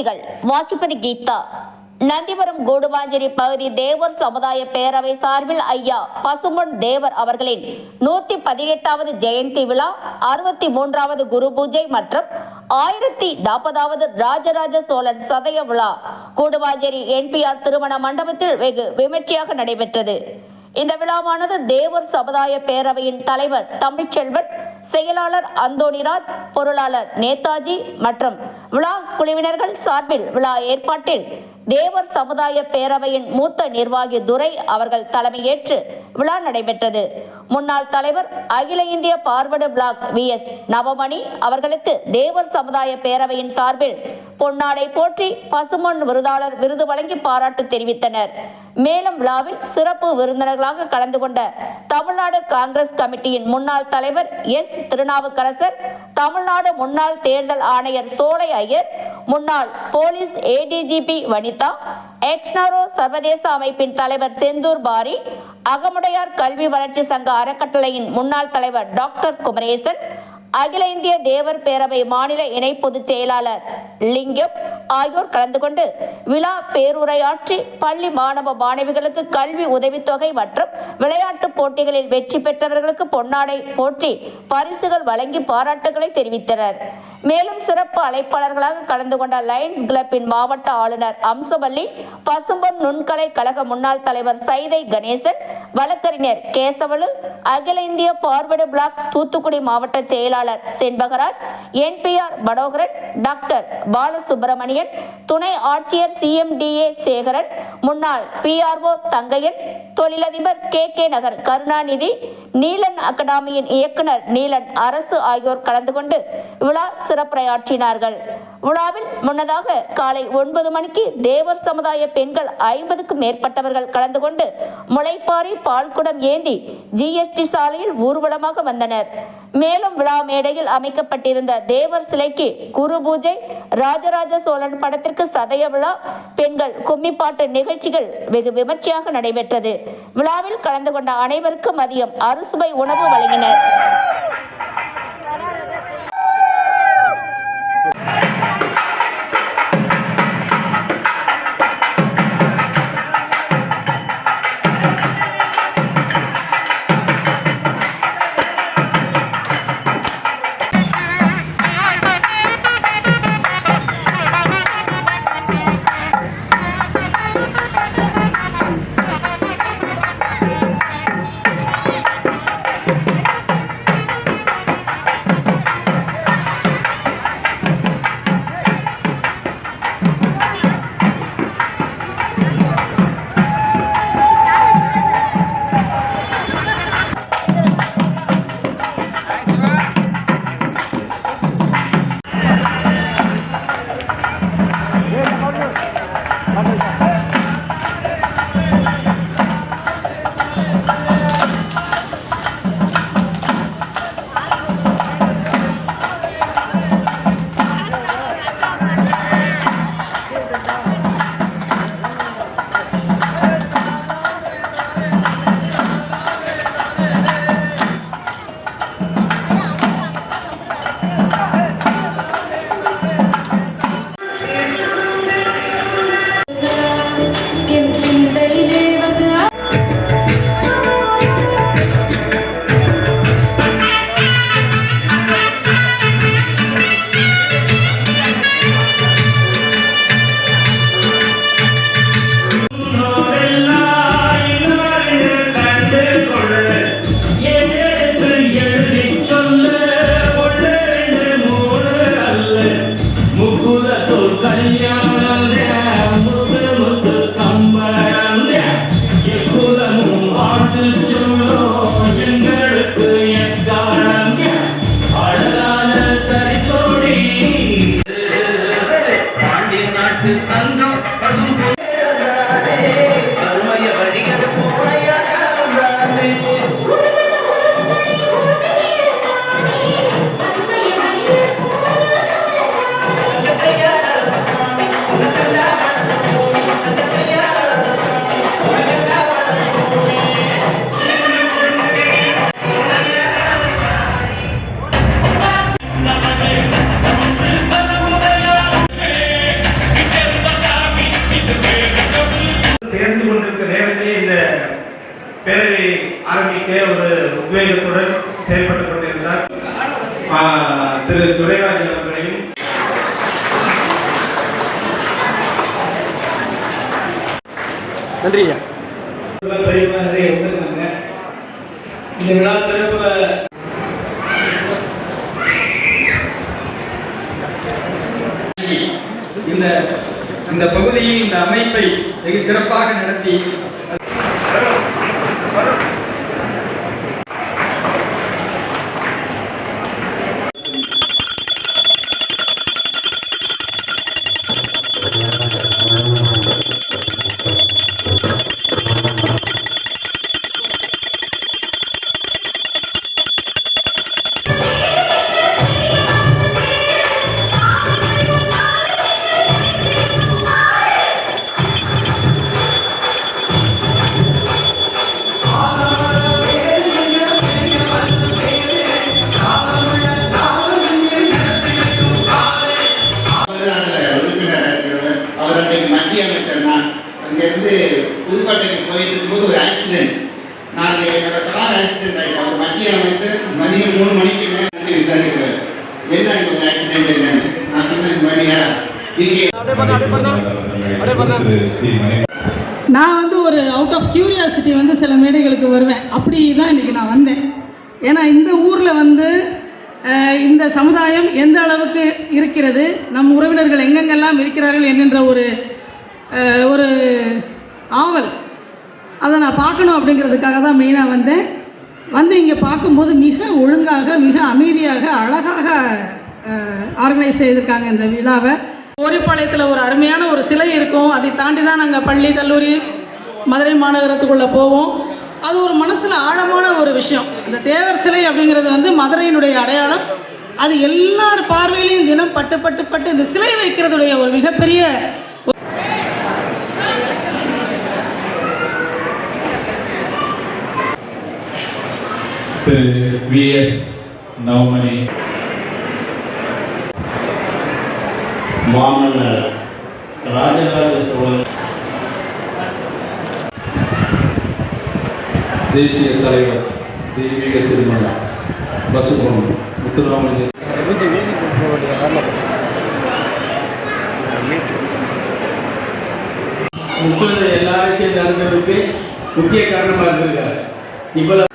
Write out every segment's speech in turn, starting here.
செய்திகள் வாசிப்பது கீதா. நந்திபுரம் கூடுவாஞ்சேரி பகுதி தேவர் சமுதாய பேரவை சார்பில் ஐயா பசும்பொன் தேவர் அவர்களின் 118வது ஜெயந்தி விழா, 63வது குரு பூஜை மற்றும் 1040வது ராஜராஜ சோழன் சதய விழா கூடுவாஞ்சேரி NPR திருமண மண்டபத்தில் வெகு விமர்சையாக நடைபெற்றது. இந்த விழாவானது தேவர் சமுதாய பேரவையின் தலைவர் தமிழ்ச்செல்வன், செயலாளர் அந்தோணிராஜ், பொருளாளர் நேதாஜி மற்றும் விழா குழுவினர்கள் சார்பில் விழா ஏற்பாட்டில் தேவர் சமுதாய பேரவையின் மூத்த நிர்வாகி துரை அவர்கள் தலைமையேற்று விழா நடைபெற்றது. முன்னாள் தலைவர் அகில இந்திய பார்வர்டு பிளாக் VS நவமணி அவர்களுக்கு தேவர் சமுதாய பேரவையின் சார்பில் பொன்னாடை போற்றி பசும்பொன் விருதாளர் விருது வழங்கி பாராட்டு தெரிவித்தனர். மேலும் விழாவில் சிறப்பு விருந்தினர்களாக கலந்து கொண்ட தமிழ்நாடு காங்கிரஸ் கமிட்டியின் முன்னாள் தலைவர் S திருநாவுக்கரசர், தமிழ்நாடு முன்னாள் தேர்தல் ஆணையர் சோலை ஐயர், முன்னாள் போலீஸ் ADGP வனிதா, எக்ஸ்னாரோ சர்வதேச அமைப்பின் தலைவர் செந்தூர் பாரி, அகமுடையார் கல்வி வளர்ச்சி சங்க அறக்கட்டளையின் முன்னாள் தலைவர் டாக்டர் குமரேசன், அகில இந்திய தேவர் பேரவை மாநில இணை பொதுச் செயலாளர் லிங்கம் ஆகியோர் கலந்து கொண்டு விழா பேருரையாற்றி பள்ளி மாணவ மாணவிகளுக்கு கல்வி உதவித்தொகை மற்றும் விளையாட்டு போட்டிகளில் வெற்றி பெற்றவர்களுக்கு பொன்னாடை போற்றி பரிசுகள் வழங்கி பாராட்டுகளை தெரிவித்தனர். மேலும் சிறப்பு அழைப்பாளர்களாக கலந்து கொண்ட லயன்ஸ் கிளப்பின் மாவட்ட ஆளுநர் அம்சவல்லி, பசும்பொன் நுண்கலை கழக முன்னாள் தலைவர் சைதை கணேசன், வழக்கறிஞர் கேசவலு, அகில இந்திய பார்வர்டு பிளாக் தூத்துக்குடி மாவட்ட செயலாளர் செண்பகராஜ், NPR படோகரன் டாக்டர் பாலசுப்பிரமணியன், துணை ஆட்சியர் CMDA சேகரன், முன்னாள் PRO தங்கையன், தொழிலதிபர் KK நகர் கருணாநிதி, நீலன் அகாடமியின் இயக்குனர் நீலன் அரசு ஆகியோர் கலந்து கொண்டு விழா சிறப்புரையாற்றினார்கள். விழாவில் முன்னதாக காலை 9 மணிக்கு தேவர் சமுதாய பெண்கள் 50க்கும் மேற்பட்டவர்கள் கலந்து கொண்டு முளைப்பாரி பால்குடம் ஏந்தி GST சாலையில் ஊர்வலமாக வந்தனர். மேலும் விழா மேடையில் அமைக்கப்பட்டிருந்த தேவர் சிலைக்கு குரு பூஜை, ராஜராஜ சோழன் படத்திற்கு சதய விழா, பெண்கள் கும்மிப்பாட்டு நிகழ்ச்சிகள் வெகு விமர்சையாக நடைபெற்றது. விழாவில் கலந்து கொண்ட அனைவருக்கும் மதியம் அறுசுவை உணவு வழங்கினர். ஆரம்பிக்க ஒரு உத்வேகத்துடன் செயல்பட்டுக் கொண்டிருந்தார். திரு துரைராஜ் அவர்களையும் நன்றி. பெரியவங்க நிறைய வந்திருக்காங்க. இந்த விழா சிறப்புல இந்த பகுதியில் இந்த அமைப்பை வெகு சிறப்பாக நடத்தி மத்திய அமைச்சர். நான் அங்கேருந்து புதுக்கோட்டைக்கு போயிட்டு இருக்கும்போது ஒரு ஆக்சிடென்ட். நான் என்னோட கார் ஆக்சிடென்ட் ஆகிட்டு அவர் மத்திய அமைச்சர் மதியம் 3 மணிக்கு மேலே விசாரிக்கிறார். என்ன இங்கே ஒரு ஆக்சிடென்ட் என்னன்னு நான் சொன்னேன். இந்த மாதிரியா நான் ஒரு அவுட் ஆஃப் கியூரியாசிட்டி சில மேடைகளுக்கு வருவேன். அப்படி தான் இன்றைக்கி நான் வந்தேன். ஏன்னா இந்த ஊரில் இந்த சமுதாயம் எந்த அளவுக்கு இருக்கிறது, நம் உறவினர்கள் எங்கெங்கெல்லாம் இருக்கிறார்கள் என்கின்ற ஒரு ஆவல், அதை நான் பார்க்கணும் அப்படிங்கிறதுக்காக தான் மெயினாக வந்தேன். இங்கே பார்க்கும்போது மிக ஒழுங்காக, மிக அமைதியாக, அழகாக ஆர்கனைஸ் செய்திருக்காங்க இந்த விழாவை. கோரிப்பாளையத்தில் ஒரு அருமையான ஒரு சிலை இருக்கும். அதை தாண்டி தான் நாங்கள் பள்ளி, கல்லூரி, மதுரை மாநகரத்துக்குள்ளே போவோம். அது ஒரு மனசில் ஆழமான ஒரு விஷயம். இந்த தேவர் சிலை அப்படிங்கிறது மதுரையினுடைய அடையாளம். அது எல்லார் பார்வையிலையும் தினம் பட்டு பட்டு பட்டு இந்த சிலை வைக்கிறதுடைய ஒரு மிகப்பெரிய V.S. நவமணி மாமன்னர் ராஜராஜ சோழன், தேசிய தலைவர் தெய்வீக திருமணம் பசுபொன் முத்துராமலிங்க முப்பது எல்லா அரசியல் நடந்ததுக்கு முக்கிய காரணமாக இருந்திருக்காரு. இவ்வளவு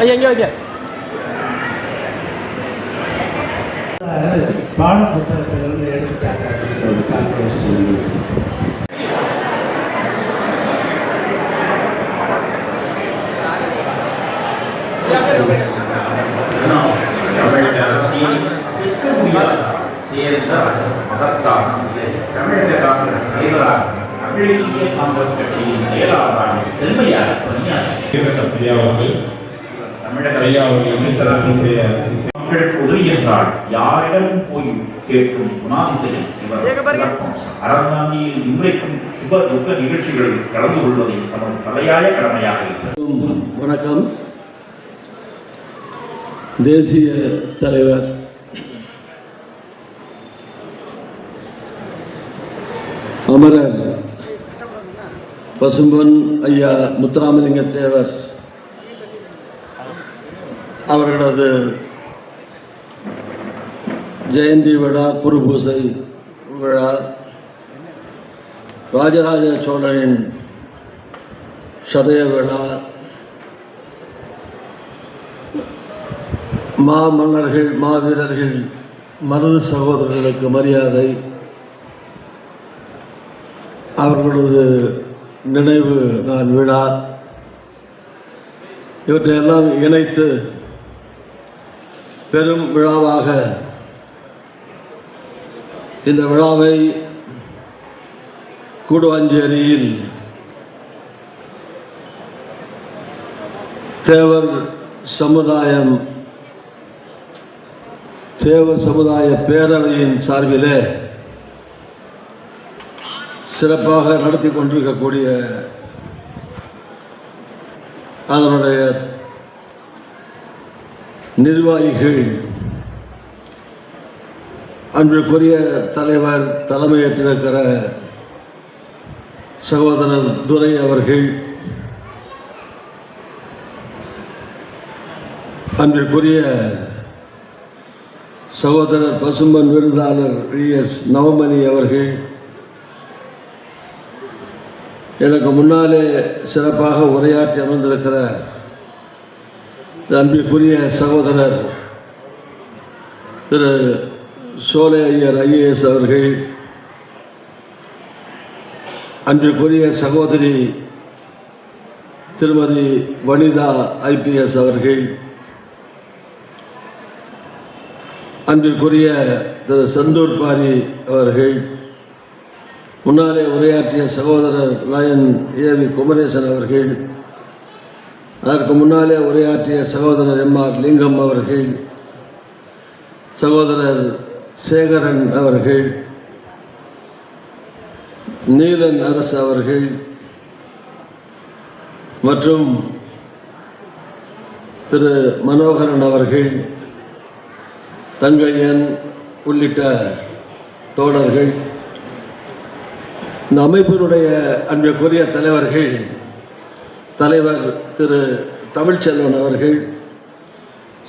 ஐயா எங்கே வைக்க பாட புத்தகத்திலிருந்து எடுத்துட்டாங்க அப்படிங்கிற ஒரு கான்ட்ரவர்சி தமிழக அரசியல் சிக்க முடியாத தேர்ந்த மதத்தான தமிழக காங்கிரஸ் தலைவராக தமிழ் இந்திய காங்கிரஸ் கட்சியின் செயலாளராக செம்மையாக பணியாற்றி மக்கள் உதவி என்றால் யாரிடமும் போய் கேட்கும் குணாதிசயம் இவர் சிறப்பம். அறந்தாங்கியில் இன்றைக்கும் சுப துக்க நிகழ்ச்சிகளில் கலந்து கொள்வதை தமது தலையாய கடமையாக இருக்கிறது. வணக்கம். தேசிய தலைவர் அமரர் பசும்பொன் ஐயா முத்துராமலிங்க தேவர் அவர்களது ஜெயந்தி விழா, குருபூசை விழா, ராஜராஜ சோழனின் சதய விழா, மாமன்னர்கள், மாவீரர்கள், மருது சகோதரர்களுக்கு மரியாதை, அவர்களது நினைவு நாள் விழா, இவற்றையெல்லாம் இணைத்து பெரும் விழாவாக இந்த விழாவை கூடுவாஞ்சேரியில் தேவர் சமுதாய பேரவையின் சார்பிலே சிறப்பாக நடத்தி கொண்டிருக்கக்கூடிய அதனுடைய நிர்வாகிகள், அன்பிற்குரிய தலைவர், தலைமையேற்றிருக்கிற சகோதரர் துரை அவர்கள், அன்பிற்குரிய சகோதரர் பசும்பொன் விருதாளர் VS நவமணி அவர்கள், எனக்கு முன்னாலே சிறப்பாக உரையாற்றி அமர்ந்திருக்கிற அன்பிற்குரிய சகோதரர் திரு சோலை ஐயர் IAS அவர்கள், அன்பிற்குரிய சகோதரி திருமதி வனிதா IPS அவர்கள், அன்பிற்குரிய திரு செந்தூர் பாரி அவர்கள், முன்னாலே உரையாற்றிய சகோதரர் லயன் AV குமரேசன் அவர்கள், அதற்கு முன்னாலே உரையாற்றிய சகோதரர் MR லிங்கம் அவர்கள், சகோதரர் சேகரன் அவர்கள், நீலன் அரசு அவர்கள் மற்றும் திரு மனோகரன் அவர்கள், தங்கையன் உள்ளிட்ட தோழர்கள், இந்த அமைப்பினுடைய அன்பிற்குரிய தலைவர்கள், தலைவர் திரு தமிழ்ச்செல்வன் அவர்கள்,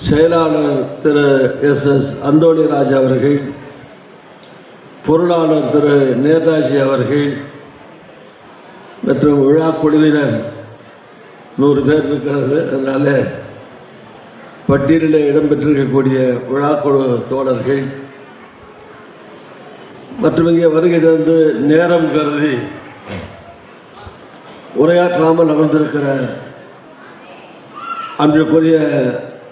செயலாளர் திரு SS அந்தோணிராஜ் அவர்கள், பொருளாளர் திரு நேதாஜி அவர்கள் மற்றும் விழா குழுவினர் 100 பேர் இருக்கிறது. அதனால் பட்டியலில் இடம்பெற்றிருக்கக்கூடிய விழாக்குழு தோழர்கள் மற்றும் இங்கே வருகை தந்து நேரம் கருதி உரையாற்றாமல் அமர்ந்திருக்கிற அன்றைக்குரிய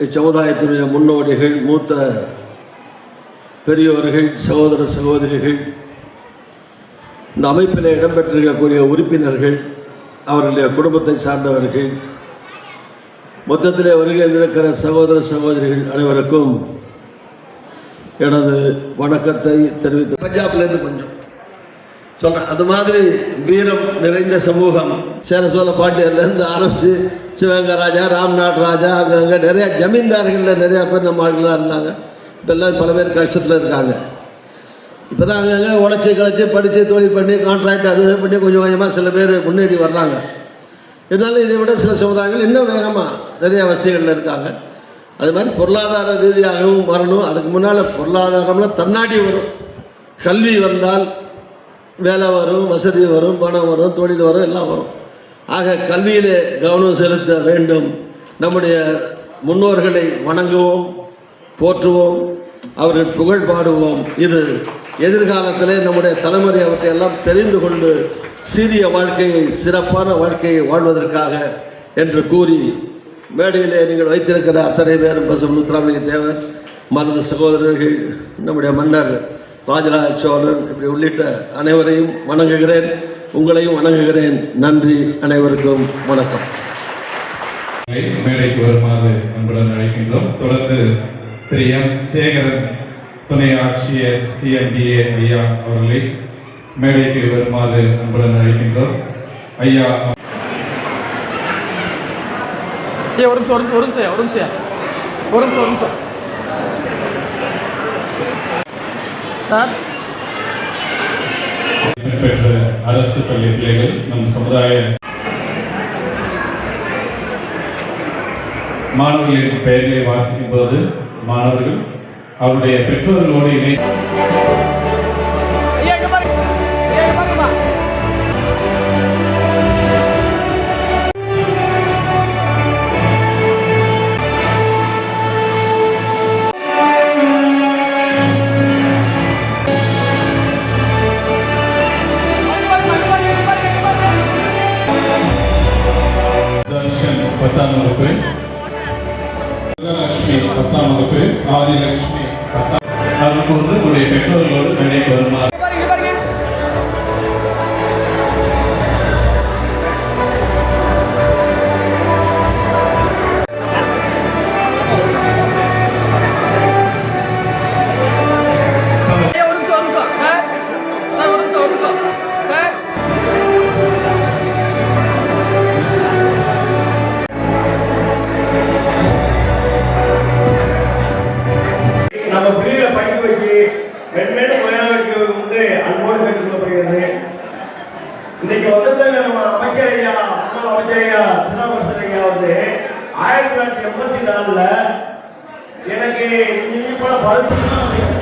இச்சமுதாயத்தினுடைய முன்னோடிகள், மூத்த பெரியவர்கள், சகோதர சகோதரிகள், இந்த அமைப்பில் இடம்பெற்றிருக்கக்கூடிய உறுப்பினர்கள், அவர்களுடைய குடும்பத்தை சார்ந்தவர்கள், மொத்தத்திலே வருகை இருக்கிற சகோதர சகோதரிகள் அனைவருக்கும் எனது வணக்கத்தை தெரிவித்து, பஞ்சாப்லேருந்து கொஞ்சம் சொல்கிறேன். அது மாதிரி வீரம் நிறைந்த சமூகம், சேரசோழ பாண்டியர்லேருந்து ஆரம்பித்து சிவகங்கை ராஜா, ராம்நாத் ராஜா, அங்கங்கே நிறையா ஜமீன்தார்களில் நிறையா பேர் நம்ம ஆட்களாக இருந்தாங்க. இப்போல்லாம் பல பேர் கஷ்டத்தில் இருக்காங்க. இப்போ தான் அங்கங்கே உழைச்சி கழிச்சி படித்து தொழில் பண்ணி கான்ட்ராக்ட் அது பண்ணி கொஞ்சம் கொஞ்சமாக சில பேர் முன்னேறி வர்றாங்க. இருந்தாலும் இதை விட சில சமுதாயங்கள் இன்னும் வேகமாக நிறைய வசதிகளில் இருக்காங்க. அது மாதிரி பொருளாதார ரீதியாகவும் வரணும். அதுக்கு முன்னால் பொருளாதாரம்லாம் தன்னாடி வரும். கல்வி வந்தால் வேலை வரும், வசதி வரும், பணம் வரும், தொழில் வரும், எல்லாம் வரும். ஆக கல்வியிலே கவனம் செலுத்த வேண்டும். நம்முடைய முன்னோர்களை வணங்குவோம், போற்றுவோம், அவர்கள் புகழ் பாடுவோம். இது எதிர்காலத்திலே நம்முடைய தலைமுறை அவற்றையெல்லாம் தெரிந்து கொண்டு சீரிய வாழ்க்கையை, சிறப்பான வாழ்க்கையை வாழ்வதற்காக என்று கூறி, மேடையிலே நீங்கள் வைத்திருக்கிற அத்தனை பேரும் பசும் முத்துராமலிங்க தேவர், மருது சகோதரர்கள், நம்முடைய மன்னர் ராஜராஜ சோழன், இப்படி உள்ளிட்ட அனைவரையும் வணங்குகிறேன். உங்களையும் வணங்குகிறேன். நன்றி. அனைவருக்கும் வணக்கம். மேடைக்கு வருமாறு அன்புடன் அழைக்கின்றோம். தொடர்ந்து திரு M. சேகரன் துணை ஆட்சியர் CMDA ஐயா அவர்களை மேடைக்கு வருமாறு அன்புடன் அழைக்கின்றோம். ஐயா ஒரு நிமிஷம் சார். பெற்ற அரசு பள்ளி பிள்ளைகள் நம் சமுதாய மாணவர்களின் பெயர்களை வாசிக்கும் போது மாணவர்கள் அவருடைய பெற்றோர்களோடு தர்ஷன் 10ஆம் வகுப்பு, லட்சுமி 10ஆம் வகுப்பு, ஆதிலட்சுமி 10ஆம் அவர்களுக்கு உங்களுடைய பெற்றோர்களோடு மேடைக்கு வருமாறு மென்மேலும் உயர வைக்க அன்போடு கேட்டுக்கொள்ளப்படுகிறது. இன்னைக்கு வந்து நம்ம அமைச்சர் ஐயா, முன்னாள் அமைச்சர் ஐயா திருநாவுக்கரசர் ஐயா வந்து 1984 எனக்கு போல 10